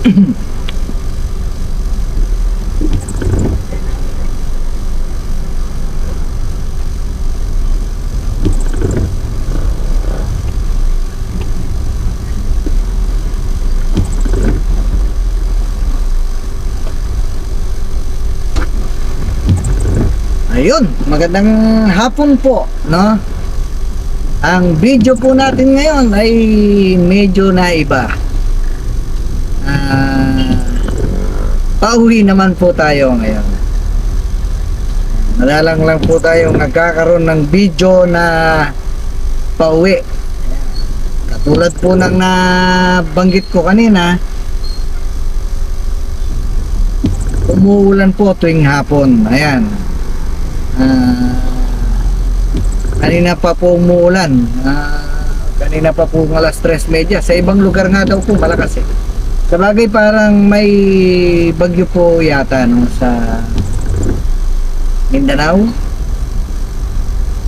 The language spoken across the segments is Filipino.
Ayun, magandang hapon po, no? Ang video po natin ngayon ay medyo naiba. Pauwi naman po tayo ngayon. Madalang lang po tayong nagkakaroon ng video na pauwi. Katulad po ng nabanggit ko kanina, umuulan po tuwing hapon. Ayan. Kanina pa po umuulan. Kanina pa po alas 3:30. Sa ibang lugar nga daw po malakas eh. Sabagay parang may bagyo po yata no, sa Mindanao.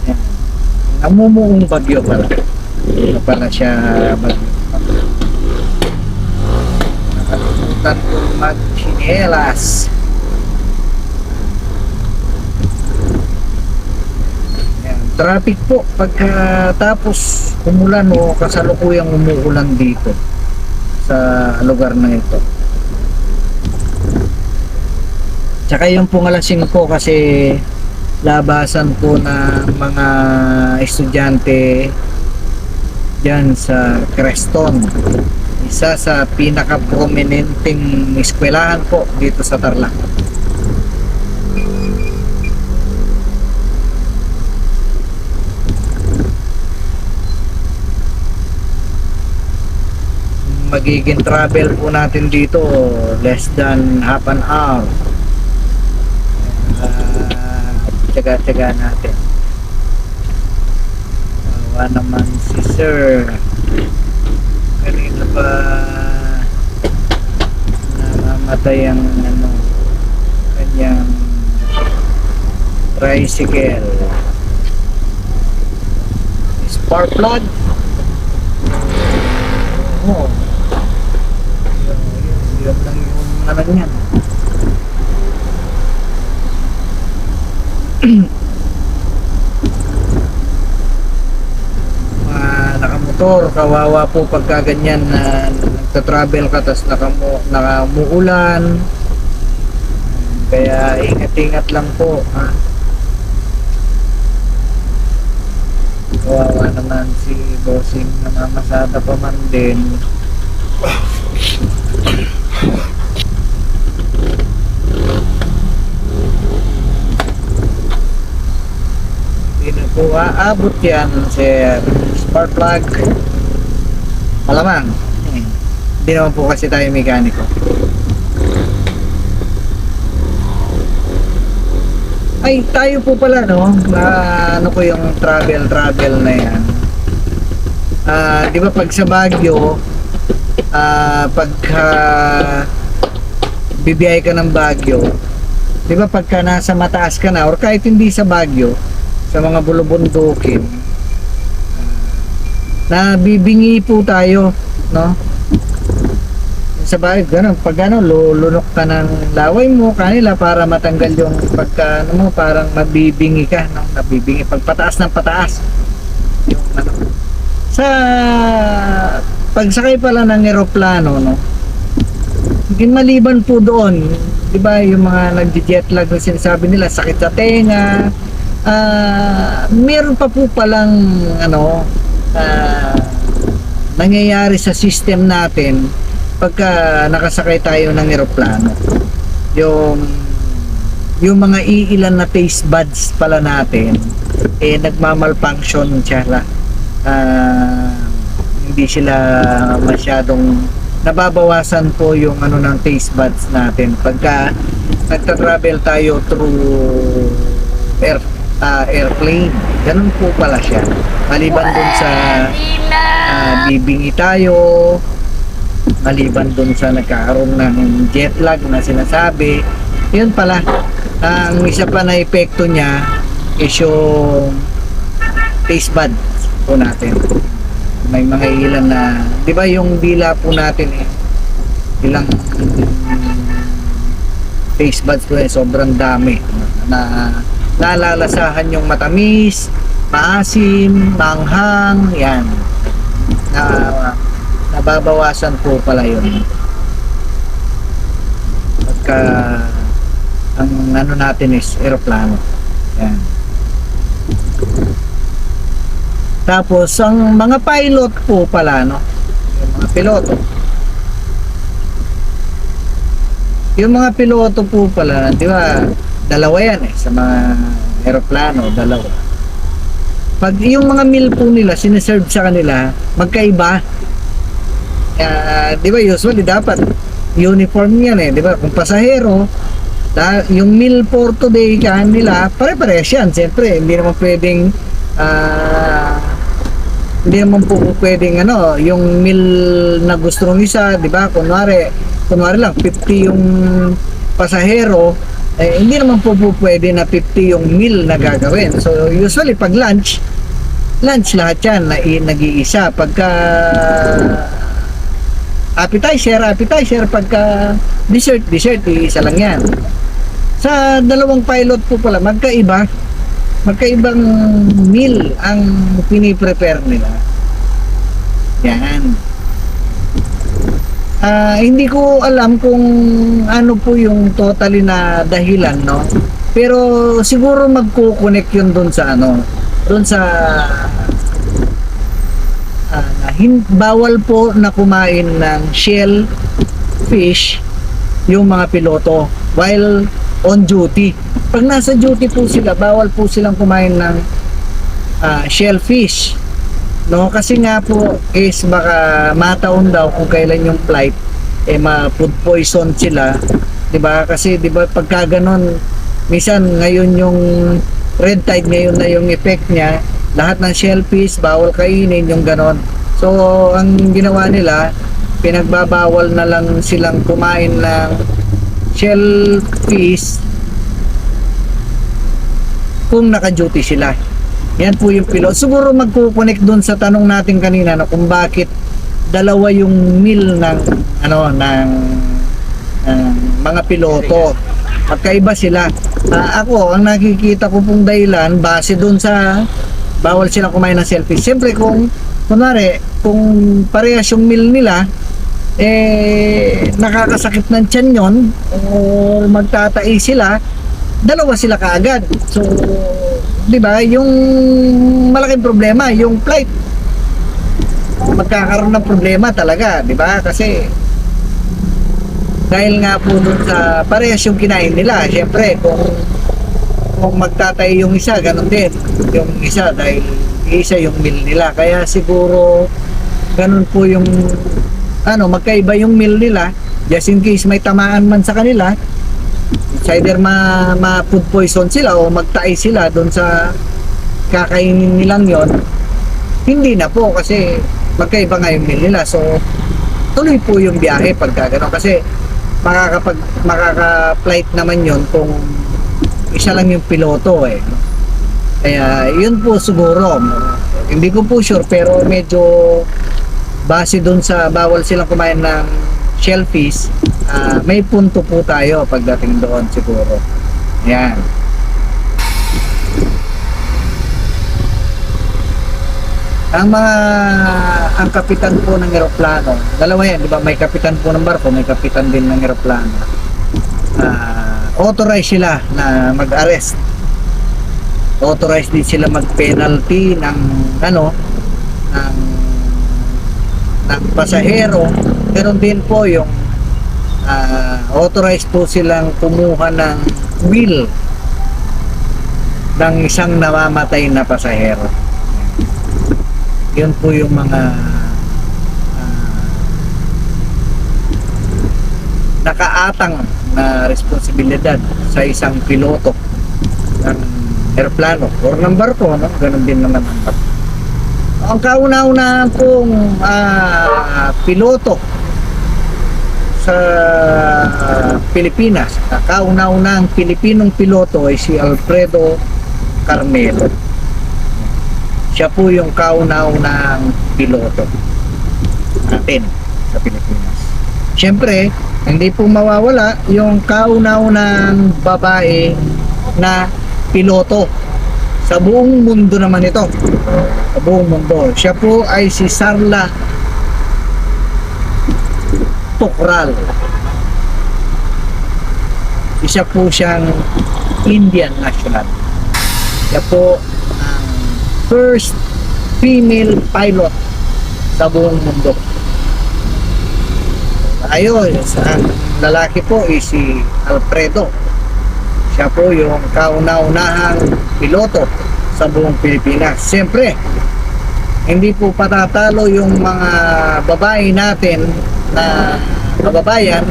Ayan. Namumuong bagyo pala. Ito pala siya bagyo. Nakalimutan ko mag-chinelas. Traffic po pagkatapos umulan o kasalukuyang umuulan dito sa lugar na ito. Tsaka yung pungalasing po kasi labasan po ng mga estudyante dyan sa Creston, isa sa pinaka-prominenteng eskwelahan po dito sa Tarlac. Magiging travel po natin dito less than half an hour. Tsaga-tsaga natin. Awa naman si sir, kanina pa namamatay ang kanyang tricycle. Spark plug. Oh, yun lang yung naman yan. Nakamotor, kawawa po pagka ganyan na nagta-travel ka tapos nakamuulan. Kaya ingat-ingat lang po, ha? Kawawa naman si bossing, namamasada pa man din. Hindi na po aabot yan, sir. Spark plug, malamang hindi naman po kasi tayo mekaniko. Ay, tayo po pala no, ano ko yung travel na yan. Di ba pag sa Baguio, pagka bibiyay ka ng Baguio, di ba pagka nasa mataas ka na or kahit hindi sa Baguio, sa mga bulubundukin, nabibingi po tayo, no? Sa bagay, ganun, pag lulunok ka ng laway mo kanila para matanggal yung pagka, parang mabibingi ka, no? Nabibingi, pag pataas ng pataas. Yung, sa pagsakay pala ng eroplano, no? Maliban po doon, di ba, yung mga nagje-jet lag na sinasabi nila, sakit sa tenga, meron pa po palang, nangyayari sa system natin pagka nakasakay tayo ng eroplano. Yung mga iilan na taste buds pala natin nagmamalfunction siya. Hindi sila masyadong nababawasan po yung ng taste buds natin pagka nagta-travel tayo through airplane. Ganun po pala siya. Maliban dun sa bibingi tayo, maliban dun sa nagkakaroon ng jet lag na sinasabi, yun pala, ang isa pa na epekto niya is yung taste bud po natin. May mga ilan na, di ba yung dila po natin ilang taste buds po eh, sobrang dami na nalalasahan yung matamis, maasim, maanghang, yan. Na nababawasan po pala yun. Pagka ang ano natin is eroplano. Yan. Tapos ang mga pilot po pala, no? Yung mga piloto. Yung mga piloto po pala, di ba? Dalawa yan eh sa mga eroplano, dalawa. Pag yung mga meal po nila sineserve sa kanila, magkaiba. Di ba usually dapat uniform yan eh, di ba? Kung pasahero, yung meal for today nila, pare-parehas yan. Siyempre, hindi naman pwedeng hindi naman po pwedeng ano, yung meal na gusto ng isa, di ba? Kunwari lang 50 yung pasahero, eh, hindi naman po pwede na 50 yung meal na gagawin. So usually pag lunch lahat yan na nag-iisa. Pagka appetizer, pagka dessert, isa lang yan. Sa dalawang pilot po pala, magkaibang meal ang piniprepare nila. Yan. Hindi ko alam kung ano po yung totally na dahilan, no? Pero siguro magko-connect yun doon sa bawal po na kumain ng shellfish yung mga piloto while on duty. Pag nasa duty po sila, bawal po silang kumain ng shellfish. No, kasi nga po is baka mataon daw kung kailan yung flight eh ma-food poison sila, 'di ba? Kasi 'di ba pagka ganon, minsan ngayon yung red tide ngayon na yung effect niya, lahat ng shellfish bawal kainin yung ganon. So ang ginawa nila, pinagbabawal na lang silang kumain ng shellfish kung naka-duty sila. Yan po yung pilot. Siguro magkukonek doon sa tanong natin kanina, no, kung bakit dalawa yung meal ng mga piloto. Magkaiba sila. Ako, ang nakikita ko pong dahilan base doon sa bawal silang kumain ng shellfish. Siyempre kung parehas yung meal nila, eh nakakasakit ng tiyan yon o magtatai sila, dalawa sila kaagad. So 'di ba, yung malaking problema, yung flight magkakaroon ng problema talaga, 'di ba? Kasi dahil nga po dun sa parehas yung kinain nila. Siyempre kung magtatay yung isa, ganun din yung isa dahil isa yung meal nila. Kaya siguro ganun po yung magkaiba yung meal nila, just in case may tamaan man sa kanila. It's either ma-food poison sila o magtae sila doon sa kakainin nilang yon. Hindi na po kasi magkaiba nga yung meal nila. So tuloy po yung biyahe pagka gano'n, kasi makaka-flight naman yon kung isa lang yung piloto eh. Kaya yun po siguro, hindi ko po sure, pero medyo base doon sa bawal silang kumain ng shellfish, may punto po tayo pagdating doon siguro. Yan. Ang kapitan po ng eroplano, dalawa yan, di ba? May kapitan po ng barko, may kapitan din ng eroplano. Authorized sila na mag-arrest. Authorized din sila mag-penalty ng pasahero. Meron din po yung authorized po silang kumuha ng will ng isang namamatay na pasahero. Yun po yung mga nakaatang na responsibilidad sa isang piloto ng eroplano or ng barko, no? Ganun din naman ang barko. Ang kauna-unahan pong piloto sa Pilipinas, kauna-unahang Pilipinong piloto ay si Alfredo Carmelo. Siya po yung kauna-unahang piloto natin sa Pilipinas. Siyempre, hindi po mawawala yung kauna-unang babae na piloto sa buong mundo naman ito. Sa buong mundo. Siya po ay si Sarla Tokral. Isa po siyang Indian national. Siya po ang first female pilot sa buong mundo. Ayun, ang lalaki po ay si Alfredo. Siya po yung kauna-unahang piloto sa buong Pilipinas. Siyempre, hindi po patatalo yung mga babae natin na kababayan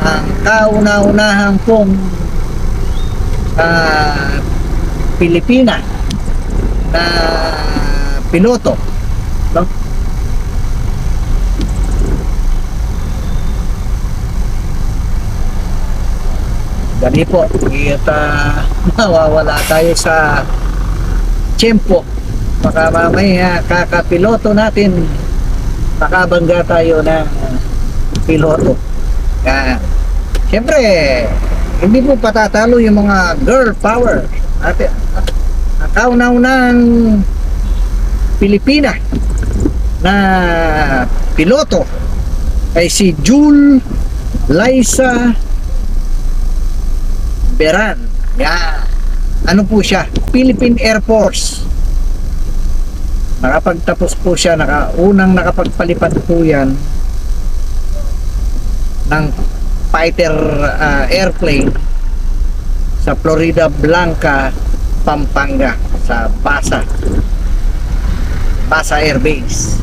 ang kauna-unahang pong Pilipina na piloto, no? Dali po, at mawawala tayo sa tiyempo. Baka mamaya kakapiloto natin, makabangga tayo ng piloto. Siyempre, hindi po patatalo yung mga girl power natin. Ang kauna-unang Pilipina na piloto ay si Jul Liza Beran. Ano po siya? Philippine Air Force. Nakapagtapos po siya, unang nakapagpalipad po yan ng fighter airplane sa Florida Blanca, Pampanga, sa Basa Air Base.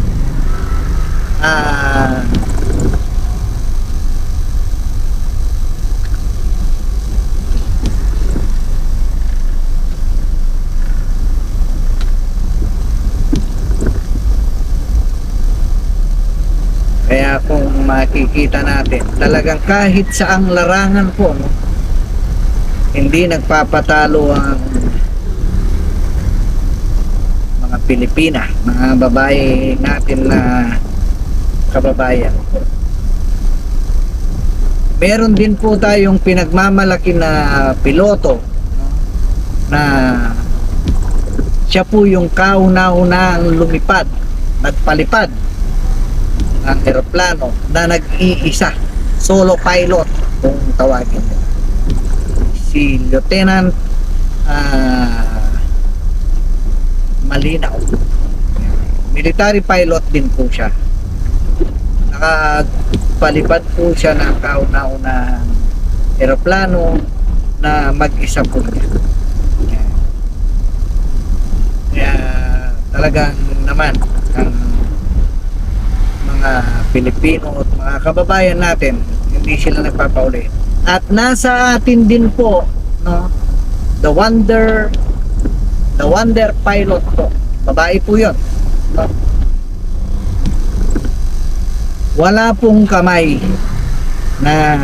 Kaya kung makikita natin, talagang kahit saang larangan po, no, hindi nagpapatalo ang mga Pilipina, mga babae natin na kababayan. Meron din po tayong pinagmamalaki na piloto, no, na siya po yung kauna-unang lumipad, nagpalipad ng eroplano na nag-iisa, solo pilot kung tawagin nila, si Lieutenant Malinaw. Military pilot din po siya. Nakapalipad po siya ng kauna-unang eroplano na mag-isa po niya. Kaya talagang naman ang mga Pilipino at mga kababayan natin, hindi sila nagpapauli. At nasa atin din po, no, the Wonder pilot po, babae po yun, no? Wala pong kamay na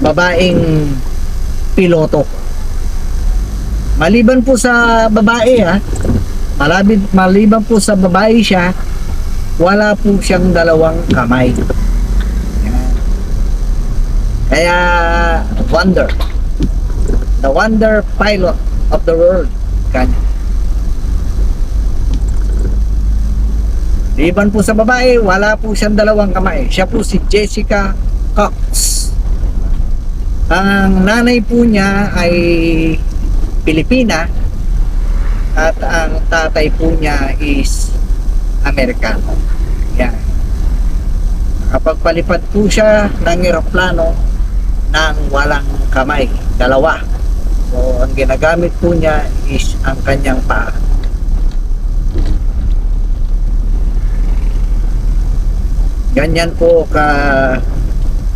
babaeng piloto maliban po sa babae, maliban po sa babae siya, wala po siyang dalawang kamay. Yan. Kaya the wonder pilot of the world, kanya. Liban po sa babae, wala po siyang dalawang kamay. Siya po si Jessica Cox. Ang nanay po niya ay Pilipina at ang tatay po niya is Amerikano. Yan. Nakapagpalipad po siya ng eroplano ng walang kamay, dalawa. So, ang ginagamit po niya is ang kanyang paa. Ganyan po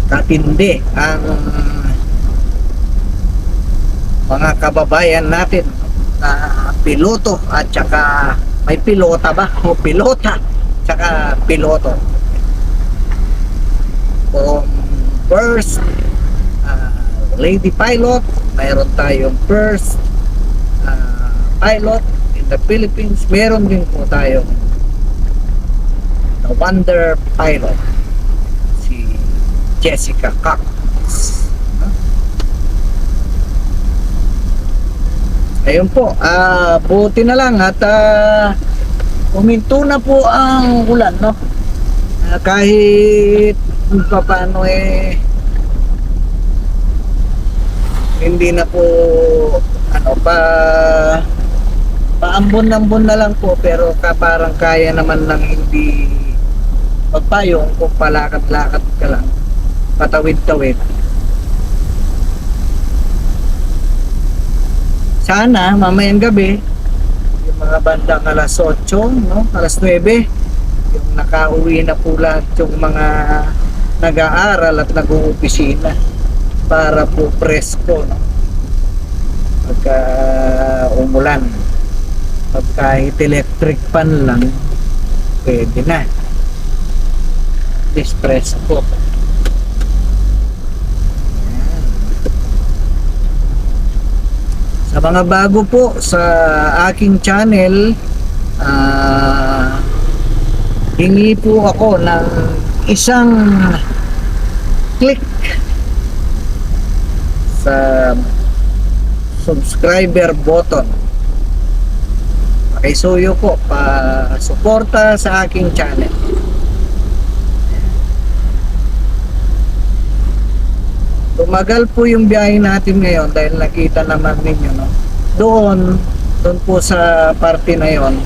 katindi ang mga kababayan natin na piloto at saka may pilota ba? O pilota saka piloto. From first lady pilot, mayroon tayong first pilot in the Philippines. Meron din po tayong the wonder pilot, si Jessica Cactus. Ayun po, buti na lang at uminto na po ang ulan, no? Kahit paano hindi na po paambon-ambon na lang po, pero parang kaya naman lang hindi magpayong kung palakad-lakad ka lang, patawid-tawid. Sana mamayang gabi, yung mga bandang alas 8, no? Alas 9, yung nakauwi na po lahat yung mga nag-aaral at nag-uupisina para po presko, no? Pagka umulan, kahit electric pan lang, pwede na. Presko. Sa mga bago po sa aking channel, hingi po ako ng isang click sa subscriber button. Pakisuyo po pa suporta sa aking channel. Tumagal po yung biyahe natin ngayon dahil nakita naman ninyo, no? Doon po sa parte na yon,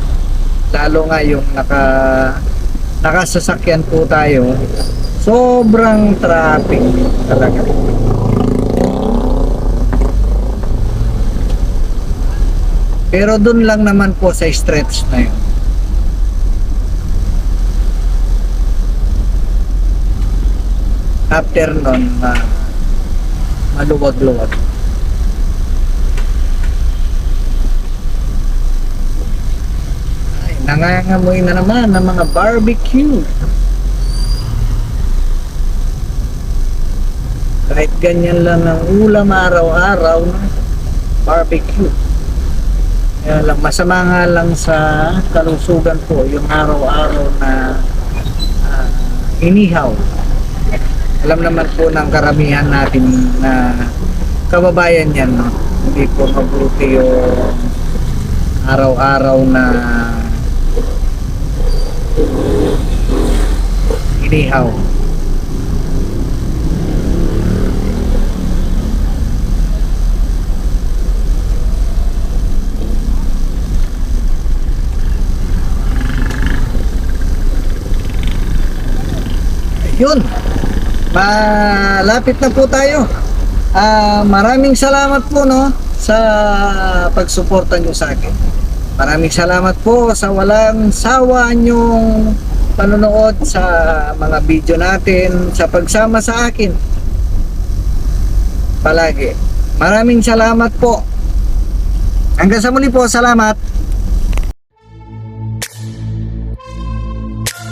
lalo nga yung nakasasakyan po tayo, sobrang traffic talaga. Pero doon lang naman po sa stretch na yun. After nun, maluwag-luwag. Ay, nangangamoy na naman ng mga barbecue. Kahit ganyan lang ang ulam araw-araw, no? Barbecue. Kaya lang, masama nga lang sa kalusugan po yung araw-araw na inihaw. Alam naman po ng karamihan natin na kababayan yan, no? Hindi po mabuti yung araw-araw na inihaw. Yun, malapit na po tayo. Maraming salamat po, no, sa pagsuporta nyo sa akin. Maraming salamat po sa walang sawa nyong panonood sa mga video natin, sa pagsama sa akin palagi. Maraming salamat po. Hanggang sa muli po, salamat.